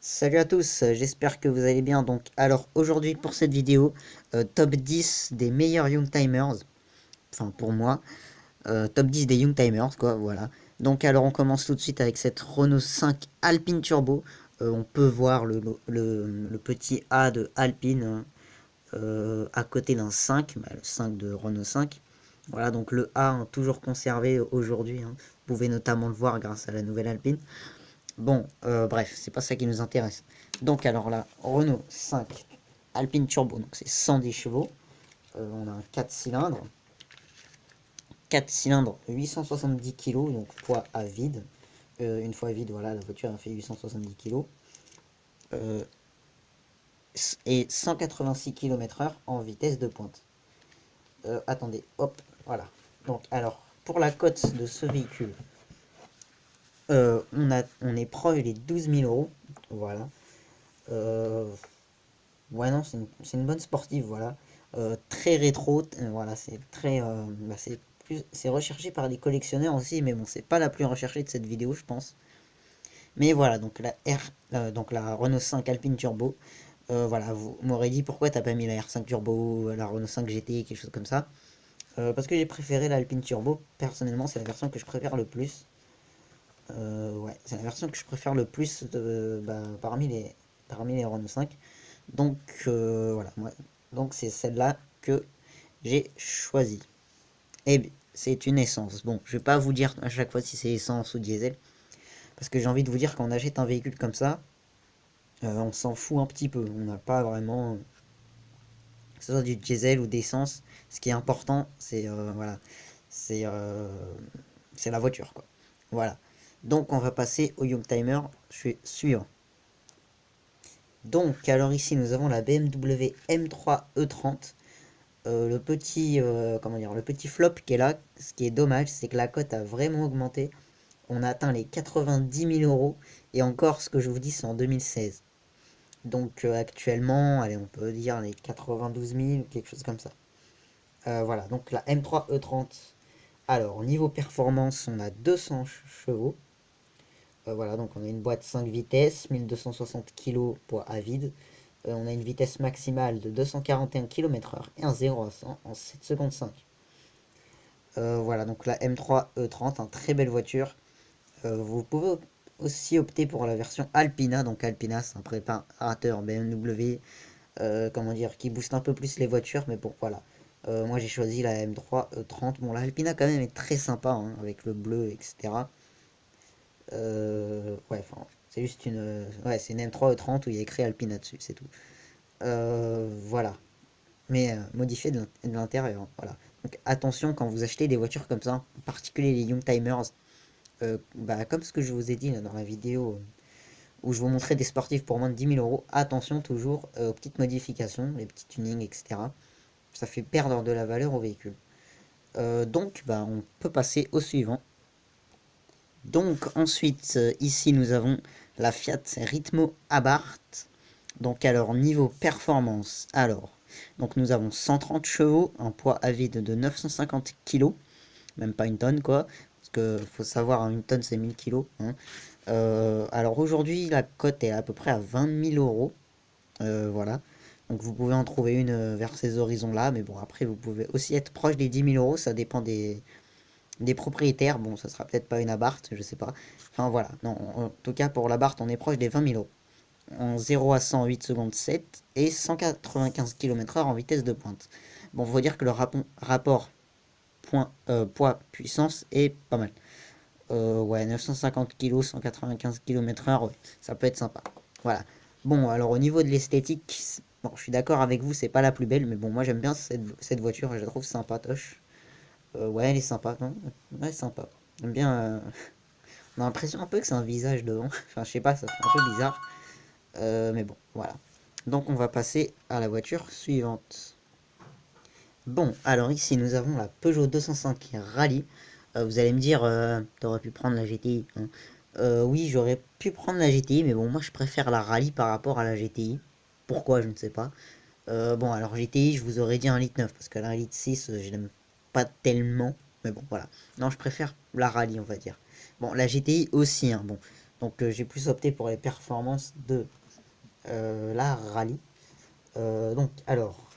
Salut à tous, j'espère que vous allez bien. Donc, alors aujourd'hui pour cette vidéo, top 10 des meilleurs Youngtimers, enfin pour moi, top 10 des Youngtimers quoi, voilà. Donc alors on commence tout de suite avec cette Renault 5 Alpine Turbo. On peut voir le petit A de Alpine hein, à côté d'un 5, bah, le 5 de Renault 5. Voilà, donc le A hein, toujours conservé aujourd'hui, hein. Vous pouvez notamment le voir grâce à la nouvelle Alpine. Bon, bref, c'est pas ça qui nous intéresse. Donc alors là, Renault 5 Alpine Turbo, donc c'est 110 chevaux. On a un 4 cylindres. 4 cylindres, 870 kg, donc poids à vide. Une fois vide, voilà, la voiture a fait 870 kg. Et 186 km/h en vitesse de pointe. Attendez, hop, voilà. Donc alors, pour la cote de ce véhicule, on est proche des 12 000 euros. Voilà. Euh, Ouais, non, c'est une bonne sportive, voilà. Très rétro, voilà, c'est très. Bah, c'est recherché par les collectionneurs aussi, mais bon, c'est pas la plus recherchée de cette vidéo, je pense. Mais voilà, donc donc la Renault 5 Alpine Turbo. Voilà, vous m'aurez dit pourquoi t'as pas mis la R5 Turbo, la Renault 5 GT, quelque chose comme ça. Parce que j'ai préféré l'Alpine Turbo, personnellement, c'est la version que je préfère le plus. Ouais, c'est la version que je préfère le plus bah, parmi les Renault 5. Donc voilà, moi, donc c'est celle-là que j'ai choisie. Et c'est une essence. Bon, je vais pas vous dire à chaque fois si c'est essence ou diesel, parce que j'ai envie de vous dire quand on achète un véhicule comme ça, on s'en fout un petit peu. On n'a pas vraiment, que ce soit du diesel ou d'essence. Ce qui est important, c'est voilà, c'est c'est la voiture quoi. Voilà. Donc on va passer au Youngtimer suivant. Donc alors ici nous avons la BMW M3 E30. Le petit comment dire, le petit flop qui est là, ce qui est dommage, c'est que la cote a vraiment augmenté. On a atteint les 90 000 euros et encore ce que je vous dis c'est en 2016. Donc actuellement, allez on peut dire les 92 000 quelque chose comme ça. Voilà donc la M3 E30. Alors au niveau performance on a 200 chevaux. Voilà donc on a une boîte 5 vitesses, 1260 kg poids à vide. On a une vitesse maximale de 241 km/h et un 0 à 100 en 7 secondes 5. Voilà, donc la M3 E30, une très belle voiture. Vous pouvez aussi opter pour la version Alpina. Donc Alpina, c'est un préparateur BMW, comment dire, qui booste un peu plus les voitures. Mais bon, voilà. Moi, j'ai choisi la M3 E30. Bon, la Alpina, quand même, est très sympa, hein, avec le bleu, etc. Ouais, enfin, c'est juste une... Ouais, c'est une M3 E30 où il y a écrit Alpina dessus, c'est tout. Voilà. Mais modifié de l'intérieur, hein, voilà. Donc attention quand vous achetez des voitures comme ça, en particulier les Youngtimers, bah, comme ce que je vous ai dit là, dans la vidéo où je vous montrais des sportifs pour moins de 10 000 euros, attention toujours aux petites modifications, les petits tunings, etc. Ça fait perdre de la valeur au véhicule. Donc bah, on peut passer au suivant. Donc ensuite, ici nous avons la Fiat Ritmo Abarth. Donc alors niveau performance, alors donc nous avons 130 chevaux, un poids à vide de 950 kg, même pas une tonne quoi, parce que faut savoir hein, une tonne c'est 1000 kg. Hein. Alors aujourd'hui la cote est à peu près à 20 000 euros, voilà. Donc vous pouvez en trouver une vers ces horizons là, mais bon après vous pouvez aussi être proche des 10 000 euros, ça dépend des propriétaires. Bon ça sera peut-être pas une Abarth, je sais pas. Enfin voilà, non, en tout cas pour l'Abarth on est proche des 20 000 euros en 0 à 100 8 secondes 7 et 195 km/h en vitesse de pointe. Bon, faut dire que le rapport poids-puissance est pas mal. Ouais, 950 kg, 195 km/h, ouais, ça peut être sympa. Voilà. Bon, alors au niveau de l'esthétique, bon, je suis d'accord avec vous, c'est pas la plus belle, mais bon, moi j'aime bien cette voiture, je la trouve sympatoche. Ouais, elle est sympa, non? Ouais, sympa. J'aime bien. On a l'impression un peu que c'est un visage devant. Enfin, je sais pas, ça fait un peu bizarre. Mais bon, voilà. Donc on va passer à la voiture suivante. Bon, alors ici nous avons la Peugeot 205 Rallye. Vous allez me dire, t'aurais pu prendre la GTI. Hein. Oui, j'aurais pu prendre la GTI, mais bon, moi je préfère la Rallye par rapport à la GTI. Pourquoi, je ne sais pas. Bon, alors GTI, je vous aurais dit 1,9 litre parce que la 1,6 litre, je l'aime pas tellement. Mais bon, voilà. Non, je préfère la Rallye, on va dire. Bon, la GTI aussi, hein, bon. Donc j'ai plus opté pour les performances de la rallye. Donc alors,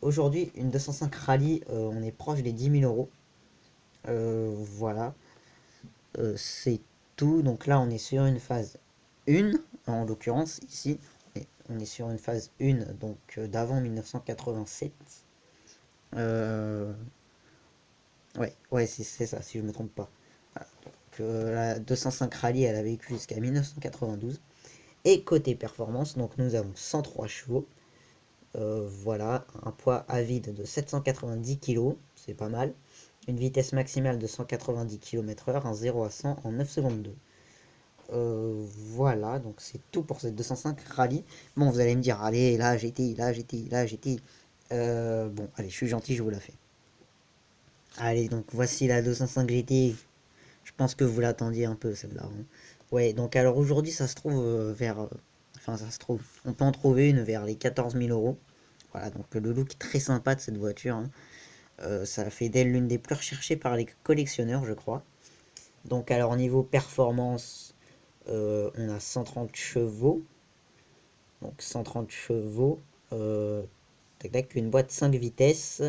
aujourd'hui, une 205 rallye, on est proche des 10 000 euros. Voilà, c'est tout. Donc là, on est sur une phase 1, en l'occurrence, ici. On est sur une phase 1, donc d'avant 1987. Euh, ouais, c'est ça, si je me trompe pas. Voilà. Donc, la 205 rallye, elle a vécu jusqu'à 1992. Et côté performance, donc nous avons 103 chevaux. Voilà, un poids à vide de 790 kg, c'est pas mal. Une vitesse maximale de 190 km/h, un 0 à 100 en 9 secondes 2. Voilà, donc c'est tout pour cette 205 rallye. Bon, vous allez me dire, allez, là GTI, là GTI, là GTI. Bon, allez, je suis gentil, je vous la fais. Allez, donc voici la 205 GTI. Je pense que vous l'attendiez un peu celle-là, hein. Ouais, donc alors aujourd'hui, ça se trouve vers. Enfin, ça se trouve. On peut en trouver une vers les 14 000 euros. Voilà, donc le look est très sympa de cette voiture, hein. Ça fait d'elle l'une des plus recherchées par les collectionneurs, je crois. Donc alors niveau performance, on a 130 chevaux. Donc 130 chevaux. Tac, tac, une boîte 5 vitesses.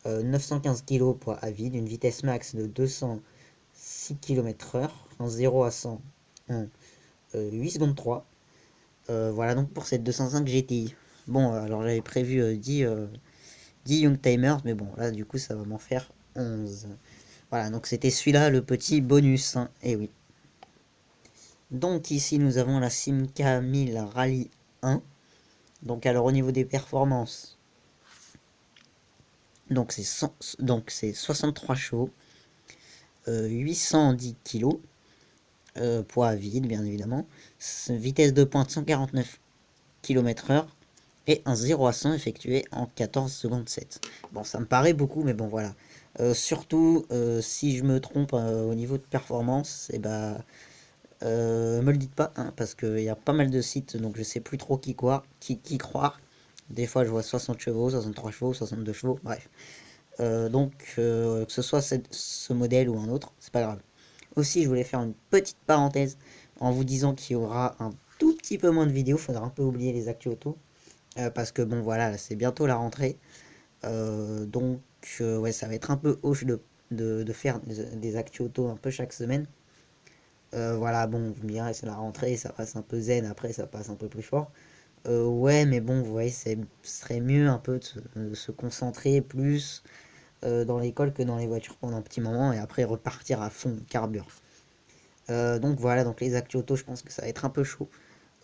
915 kg poids à vide. Une vitesse max de 206 km/h. En 0 à 100 en 8 secondes 3. Voilà donc pour cette 205 GTI. Bon, alors j'avais prévu 10 Young Timers, mais bon, là du coup ça va m'en faire 11. Voilà, donc c'était celui-là le petit bonus, hein. Et oui. Donc ici nous avons la Simca 1000 Rally 1. Donc alors au niveau des performances, donc c'est 63 chevaux, 810 kg, poids à vide bien évidemment, vitesse de pointe 149 km/h et un 0 à 100 effectué en 14 secondes 7. Bon, ça me paraît beaucoup, mais bon voilà. Surtout si je me trompe au niveau de performance, et bah me le dites pas, hein, parce qu'il y a pas mal de sites, donc je sais plus trop qui croire. Des fois je vois 60 chevaux, 63 chevaux, 62 chevaux, bref. Donc que ce soit ce modèle ou un autre, c'est pas grave. Aussi, je voulais faire une petite parenthèse en vous disant qu'il y aura un tout petit peu moins de vidéos, faudra un peu oublier les actus auto. Parce que bon voilà, c'est bientôt la rentrée. Donc ouais, ça va être un peu hoche de faire des actus auto un peu chaque semaine. Voilà, bon, vous me direz, c'est la rentrée, ça passe un peu zen, après ça passe un peu plus fort. Ouais, mais bon, vous voyez, ce serait mieux un peu de se concentrer plus dans l'école que dans les voitures pendant un petit moment et après repartir à fond, carbure. Donc voilà, donc les actus auto, je pense que ça va être un peu chaud.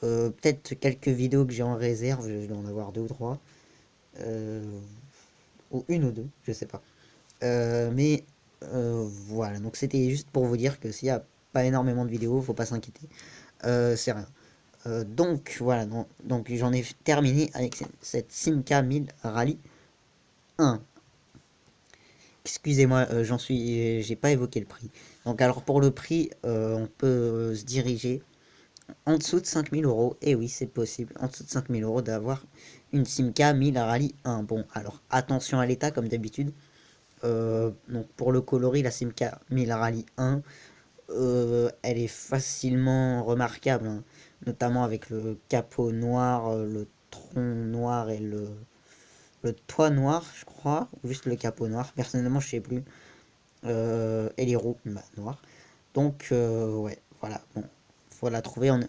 Peut-être quelques vidéos que j'ai en réserve, je dois en avoir deux ou trois. Ou une ou deux, je sais pas. Mais voilà, donc c'était juste pour vous dire que s'il n'y a pas énormément de vidéos, faut pas s'inquiéter. C'est rien. Donc voilà, donc j'en ai terminé avec cette Simca 1000 Rally 1. Excusez-moi, j'ai pas évoqué le prix. Donc alors pour le prix, on peut se diriger en dessous de 5 000 euros. Et oui, c'est possible, en dessous de 5 000 euros d'avoir une Simca 1000 Rally 1. Bon, alors attention à l'état comme d'habitude. Donc pour le coloris, la Simca 1000 Rally 1, elle est facilement remarquable, hein, notamment avec le capot noir, le tronc noir et le toit noir, je crois, ou juste le capot noir. Personnellement, je sais plus. Et les roues bah, noires. Donc, ouais, voilà. Bon, faut la trouver en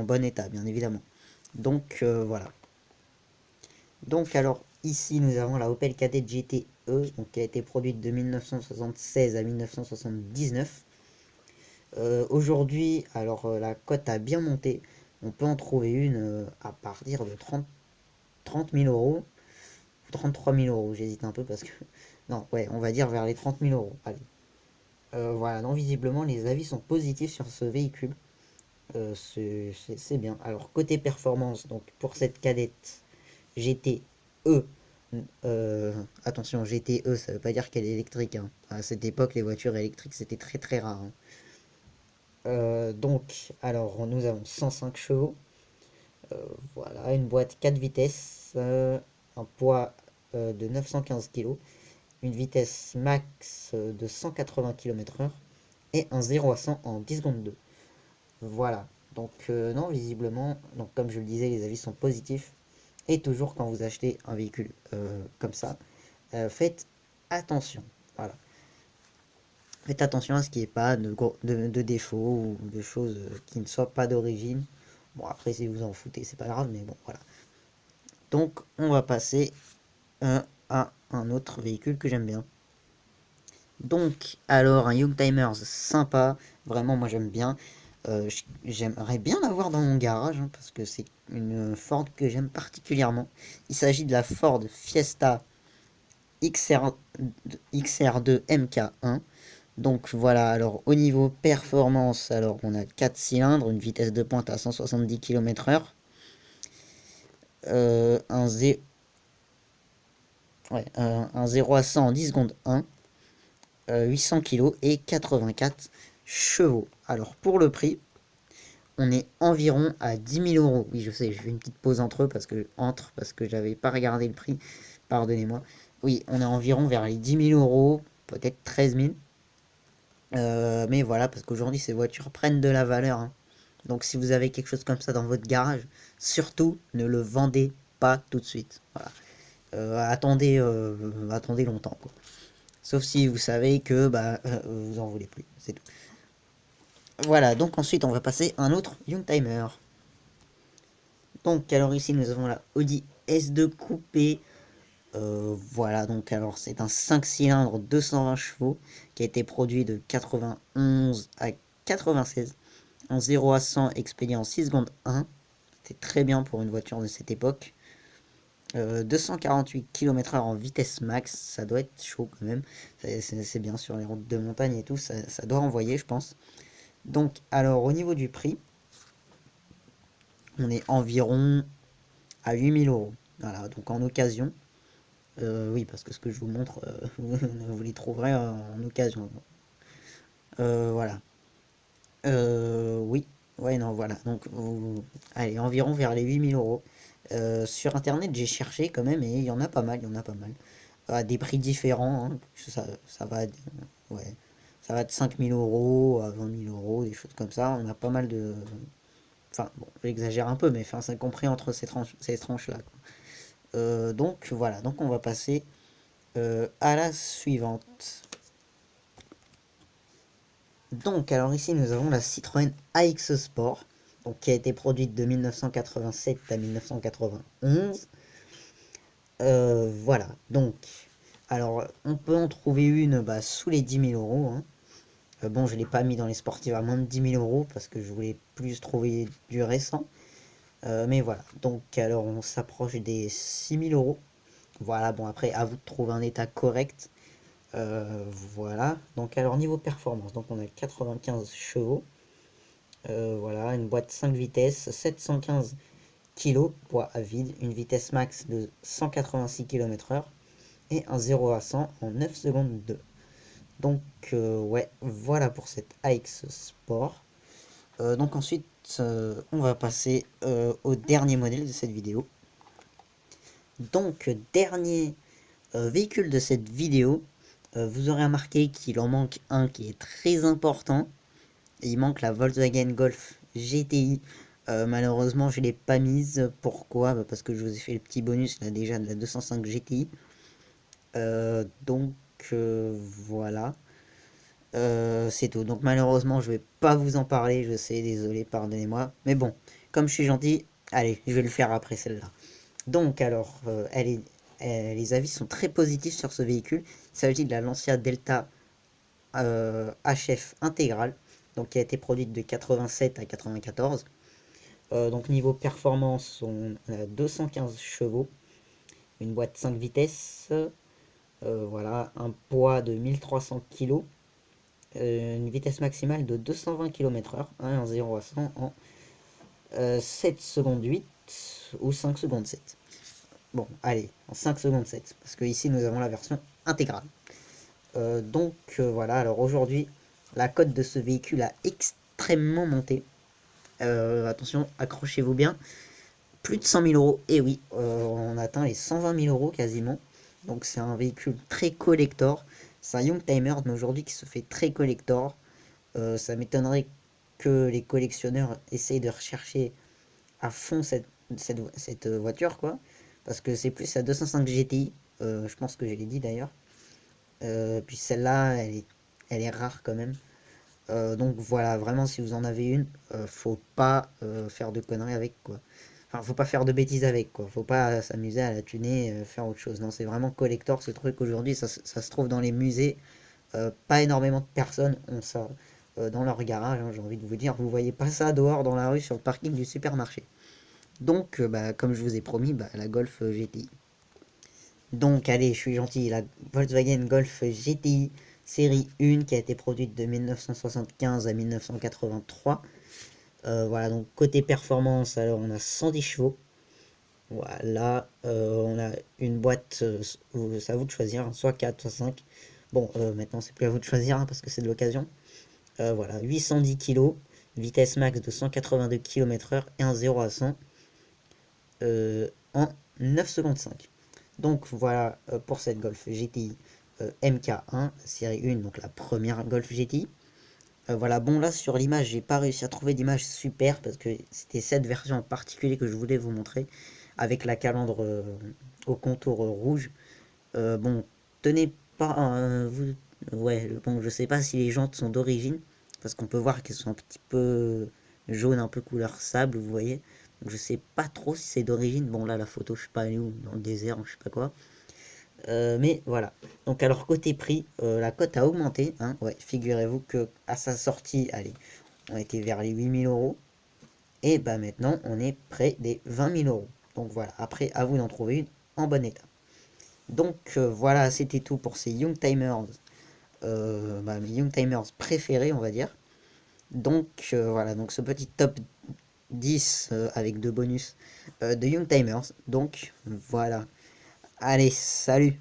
bon état, bien évidemment. Donc, voilà. Donc, alors, ici, nous avons la Opel Kadett GTE, donc, qui a été produite de 1976 à 1979. Aujourd'hui, alors, la cote a bien monté. On peut en trouver une à partir de 30 000 euros. 33 000 euros, j'hésite un peu parce que... Non, ouais, on va dire vers les 30 000 euros. Allez. Voilà, non, visiblement, les avis sont positifs sur ce véhicule. C'est bien. Alors, côté performance, donc pour cette cadette GTE, attention, GTE, ça veut pas dire qu'elle est électrique, hein. À cette époque, les voitures électriques, c'était très très rare, hein. Donc, alors, nous avons 105 chevaux. Voilà, une boîte 4 vitesses, un poids de 915 kg, une vitesse max de 180 km/h et un 0 à 100 en 10 secondes 2. Voilà. Donc non, visiblement, donc comme je le disais, les avis sont positifs. Et toujours quand vous achetez un véhicule comme ça, faites attention. Voilà. Faites attention à ce qu'il n'y ait pas de défauts ou de choses qui ne soient pas d'origine. Bon, après, si vous en foutez, c'est pas grave, mais bon, voilà. Donc, on va passer à un autre véhicule que j'aime bien. Donc, alors, un Youngtimers sympa. Vraiment, moi, j'aime bien. J'aimerais bien l'avoir dans mon garage, hein, parce que c'est une Ford que j'aime particulièrement. Il s'agit de la Ford Fiesta XR2 MK1. Donc voilà, alors au niveau performance, alors on a 4 cylindres, une vitesse de pointe à 170 km/h, un, un 0 à 100 en 10 secondes 1, 800 kg et 84 chevaux. Alors pour le prix, on est environ à 10 000 euros. Oui, je sais, je fais une petite pause parce que j'avais pas regardé le prix, pardonnez-moi. Oui, on est environ vers les 10 000 euros, peut-être 13 000. Mais voilà, parce qu'aujourd'hui ces voitures prennent de la valeur, hein. Donc si vous avez quelque chose comme ça dans votre garage, surtout ne le vendez pas tout de suite. Voilà. Attendez longtemps, quoi. Sauf si vous savez que bah, vous en voulez plus, c'est tout. Voilà, donc ensuite on va passer à un autre Youngtimer. Donc alors ici nous avons la Audi S2 Coupé. Voilà, donc alors c'est un 5 cylindres 220 chevaux qui a été produit de 91 à 96 en 0 à 100 expédié en 6 secondes 1. C'est très bien pour une voiture de cette époque. 248 km/h en vitesse max, ça doit être chaud quand même. C'est bien sur les routes de montagne et tout, ça doit envoyer, je pense. Donc, alors au niveau du prix, on est environ à 8 000 euros. Voilà, donc en occasion. Oui, parce que ce que je vous montre, vous les trouverez en occasion. Voilà. Oui, ouais, non, voilà. Donc, allez, environ vers les 8 000 euros. Sur internet, j'ai cherché quand même et il y en a pas mal, il y en a pas mal. À des prix différents, hein. Ça va, ouais, ça va de 5 000 euros à 20 000 euros, des choses comme ça. On a pas mal de. Enfin, bon, j'exagère un peu, mais enfin, c'est compris entre ces tranches-là, quoi. Donc voilà, donc on va passer à la suivante. Donc, alors ici, nous avons la Citroën AX Sport, donc, qui a été produite de 1987 à 1991. Voilà, donc, alors, on peut en trouver une bah, sous les 10 000 euros, hein. Bon, je ne l'ai pas mis dans les sportives à moins de 10 000 euros parce que je voulais plus trouver du récent. Mais voilà, donc, alors, on s'approche des 6 000 euros. Voilà, bon, après, à vous de trouver un état correct. Voilà, donc alors niveau performance, donc on a 95 chevaux, voilà, une boîte 5 vitesses, 715 kg, poids à vide, une vitesse max de 186 km/h et un 0 à 100 en 9 secondes 2. Donc ouais, voilà pour cette AX Sport. Donc ensuite, on va passer au dernier modèle de cette vidéo. Donc dernier véhicule de cette vidéo, vous aurez remarqué qu'il en manque un qui est très important. Il manque la Volkswagen Golf GTI. Malheureusement, je ne l'ai pas mise. Pourquoi? Parce que je vous ai fait le petit bonus là déjà de la 205 GTI. Donc voilà. C'est tout. Donc malheureusement, je vais pas vous en parler. Je sais, désolé, pardonnez-moi. Mais bon, comme je suis gentil, allez, je vais le faire après celle-là. Donc alors, les avis sont très positifs sur ce véhicule. Il s'agit de la Lancia Delta HF intégrale, donc qui a été produite de 87 à 94. Donc niveau performance, on a 215 chevaux, une boîte 5 vitesses, voilà, un poids de 1300 kg, une vitesse maximale de 220 km/h, hein, en 0 à 100 en 7 secondes 8 ou 5 secondes 7. Bon, allez, en 5 secondes 7, parce que ici nous avons la version intégrale. Donc voilà, alors aujourd'hui, la cote de ce véhicule a extrêmement monté. Attention, accrochez-vous bien. Plus de 100 000 euros, et oui, on atteint les 120 000 euros quasiment. Donc c'est un véhicule très collector. C'est un Youngtimer, mais aujourd'hui qui se fait très collector. Ça m'étonnerait que les collectionneurs essayent de rechercher à fond cette voiture, quoi. Parce que c'est plus la 205 GTI, je pense que je l'ai dit d'ailleurs. Puis celle-là, elle est rare quand même. Donc voilà, vraiment, si vous en avez une, faut pas faire de conneries avec, quoi. Enfin, faut pas faire de bêtises avec, quoi. Faut pas s'amuser à la tuner, faire autre chose. Non, c'est vraiment collector ce truc aujourd'hui. Ça se trouve dans les musées. Pas énormément de personnes ont ça dans leur garage, hein, j'ai envie de vous dire. Vous voyez pas ça dehors dans la rue sur le parking du supermarché. Donc, bah, comme je vous ai promis, bah, la Golf GTI. Donc, allez, je suis gentil, la Volkswagen Golf GTI série 1 qui a été produite de 1975 à 1983. Voilà, donc côté performance, alors on a 110 chevaux. Voilà, on a une boîte, c'est à vous de choisir, hein, soit 4, soit 5. Bon, maintenant c'est plus à vous de choisir hein, parce que c'est de l'occasion. Voilà, 810 kg, vitesse max de 182 km/h et un 0 à 100 en 9 secondes 5. Donc voilà pour cette Golf GTI MK1, série 1, donc la première Golf GTI. Voilà, bon là sur l'image, j'ai pas réussi à trouver d'image super parce que c'était cette version en particulier que je voulais vous montrer avec la calandre au contour rouge. Bon, tenez pas, vous, ouais, bon, je sais pas si les jantes sont d'origine parce qu'on peut voir qu'elles sont un petit peu jaunes, un peu couleur sable, vous voyez. Donc, je sais pas trop si c'est d'origine. Bon là la photo, je sais pas elle est où, dans le désert, je sais pas quoi. Mais voilà. Donc alors côté prix, la cote a augmenté. Hein, ouais, figurez-vous que à sa sortie, allez, on était vers les 8 000 euros. Et bah maintenant, on est près des 20 000 euros. Donc voilà, après, à vous d'en trouver une en bon état. Donc voilà, c'était tout pour ces Youngtimers. Bah, mes Youngtimers préférés, on va dire. Donc voilà, donc ce petit top 10 avec deux bonus de Youngtimers. Donc voilà. Allez, salut!